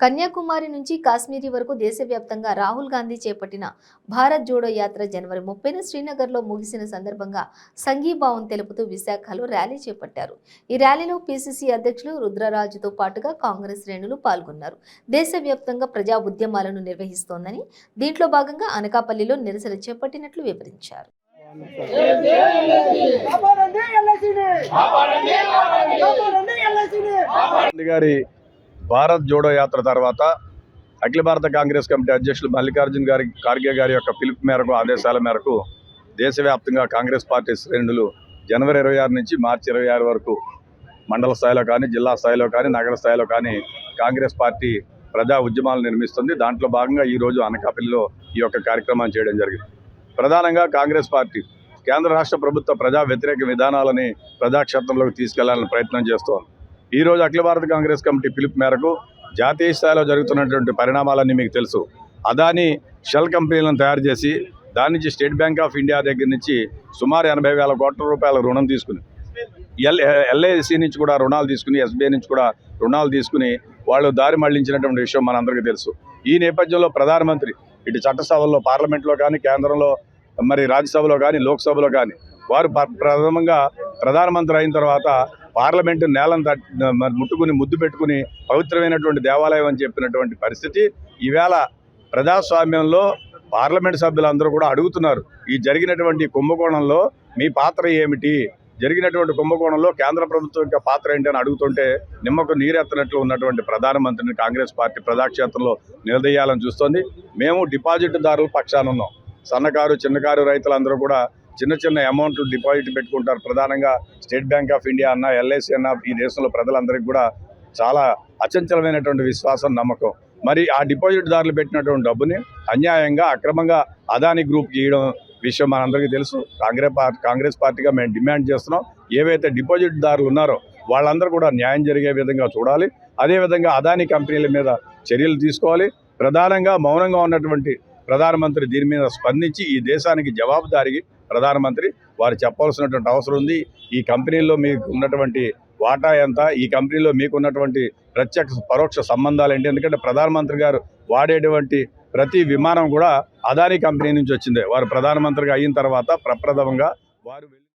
కన్యాకుమారి నుంచి కాశ్మీరీ వరకు దేశవ్యాప్తంగా రాహుల్ గాంధీ చేపట్టిన భారత్ జోడో యాత్ర జనవరి 30న శ్రీనగర్లో ముగిసిన సందర్భంగా సంఘీభావం తెలుపుతూ విశాఖలో ర్యాలీ చేపట్టారు. ఈ ర్యాలీలో పిసిసి అధ్యక్షులు రుద్రరాజుతో పాటుగా కాంగ్రెస్ శ్రేణులు పాల్గొన్నారు. దేశవ్యాప్తంగా ప్రజా ఉద్యమాలను నిర్వహిస్తోందని, దీంట్లో భాగంగా అనకాపల్లిలో నిరసన చేపట్టినట్లు వివరించారు. భారత్ జోడో యాత్ర తర్వాత అఖిల భారత కాంగ్రెస్ కమిటీ అధ్యక్షులు మల్లికార్జున్ ఖార్గే గారి యొక్క పిలుపు మేరకు ఆదేశాల మేరకు దేశవ్యాప్తంగా కాంగ్రెస్ పార్టీ శ్రేణులు జనవరి 26 నుంచి మార్చి 26 వరకు మండల స్థాయిలో కానీ, జిల్లా స్థాయిలో కానీ, నగర స్థాయిలో కానీ కాంగ్రెస్ పార్టీ ప్రజా ఉద్యమాలు నిర్మిస్తుంది. దాంట్లో భాగంగా ఈరోజు అనకాపల్లిలో ఈ యొక్క కార్యక్రమాన్ని చేయడం జరిగింది. ప్రధానంగా కాంగ్రెస్ పార్టీ కేంద్ర రాష్ట్ర ప్రభుత్వ ప్రజా వ్యతిరేక విధానాలని ప్రజాక్షేత్రంలోకి తీసుకెళ్లాలని ప్రయత్నం చేస్తోంది. ఈరోజు అఖిల భారత కాంగ్రెస్ కమిటీ పిలుపు మేరకు జాతీయ స్థాయిలో జరుగుతున్నటువంటి పరిణామాలన్నీ మీకు తెలుసు. అదానీ షెల్ కంపెనీలను తయారు చేసి దాని నుంచి స్టేట్ బ్యాంక్ ఆఫ్ ఇండియా దగ్గర నుంచి సుమారు 80,000 కోట్ల రూపాయల రుణం తీసుకుని, ఎల్ఐసి నుంచి కూడా రుణాలు తీసుకుని, ఎస్బీఐ నుంచి కూడా రుణాలు తీసుకుని వాళ్ళు దారి మళ్లించినటువంటి విషయం మనందరికీ తెలుసు. ఈ నేపథ్యంలో ప్రధానమంత్రి ఇటు చట్టసభల్లో, పార్లమెంట్లో కానీ, కేంద్రంలో మరి రాజ్యసభలో కానీ, లోక్సభలో కానీ వారు ప్రథమంగా ప్రధానమంత్రి అయిన తర్వాత పార్లమెంటు నేలను ముట్టుకుని ముద్దు పెట్టుకుని పవిత్రమైనటువంటి దేవాలయం అని చెప్పినటువంటి పరిస్థితి ఈవేళ ప్రజాస్వామ్యంలో పార్లమెంటు సభ్యులందరూ కూడా అడుగుతున్నారు. ఈ జరిగినటువంటి కుంభకోణంలో మీ పాత్ర ఏమిటి, జరిగినటువంటి కుంభకోణంలో కేంద్ర ప్రభుత్వం యొక్క పాత్ర ఏంటి అని అడుగుతుంటే నిమ్మకు నీరెత్తనట్లు ఉన్నటువంటి ప్రధానమంత్రిని కాంగ్రెస్ పార్టీ ప్రజాక్షేత్రంలో నిలదీయాలని చూస్తోంది. మేము డిపాజిట్దారుల పక్షాన ఉన్నాం. సన్నకారు, చిన్నకారు రైతులందరూ కూడా చిన్న చిన్న అమౌంట్లు డిపాజిట్ పెట్టుకుంటారు. ప్రధానంగా స్టేట్ బ్యాంక్ ఆఫ్ ఇండియా అన్న, ఎల్ఐసి అన్న ఈ దేశంలో ప్రజలందరికీ కూడా చాలా అచంచలమైనటువంటి విశ్వాసం, నమ్మకం. మరి ఆ డిపాజిట్దారులు పెట్టినటువంటి డబ్బుని అన్యాయంగా, అక్రమంగా అదానీ గ్రూప్కి ఇవ్వడం విషయం మనందరికీ తెలుసు. కాంగ్రెస్ పార్టీగా మేము డిమాండ్ చేస్తున్నాం. ఏవైతే డిపాజిట్దారులు ఉన్నారో వాళ్ళందరూ కూడా న్యాయం జరిగే విధంగా చూడాలి. అదేవిధంగా అదానీ కంపెనీల మీద చర్యలు తీసుకోవాలి. ప్రధానంగా మౌనంగా ఉన్నటువంటి ప్రధానమంత్రి దీని మీద స్పందించి ఈ దేశానికి జవాబుదారీ ప్రధానమంత్రి వారు చెప్పాల్సినటువంటి అవసరం ఉంది. ఈ కంపెనీల్లో మీకు ఉన్నటువంటి వాటా ఎంత, ఈ కంపెనీలో మీకు ఉన్నటువంటి ప్రత్యక్ష పరోక్ష సంబంధాలు ఏంటి? ఎందుకంటే ప్రధానమంత్రి గారు వాడేటువంటి ప్రతి విమానం కూడా అదానీ కంపెనీ నుంచి వచ్చిందే. వారు ప్రధానమంత్రిగా అయిన తర్వాత ప్రప్రథమంగా వారు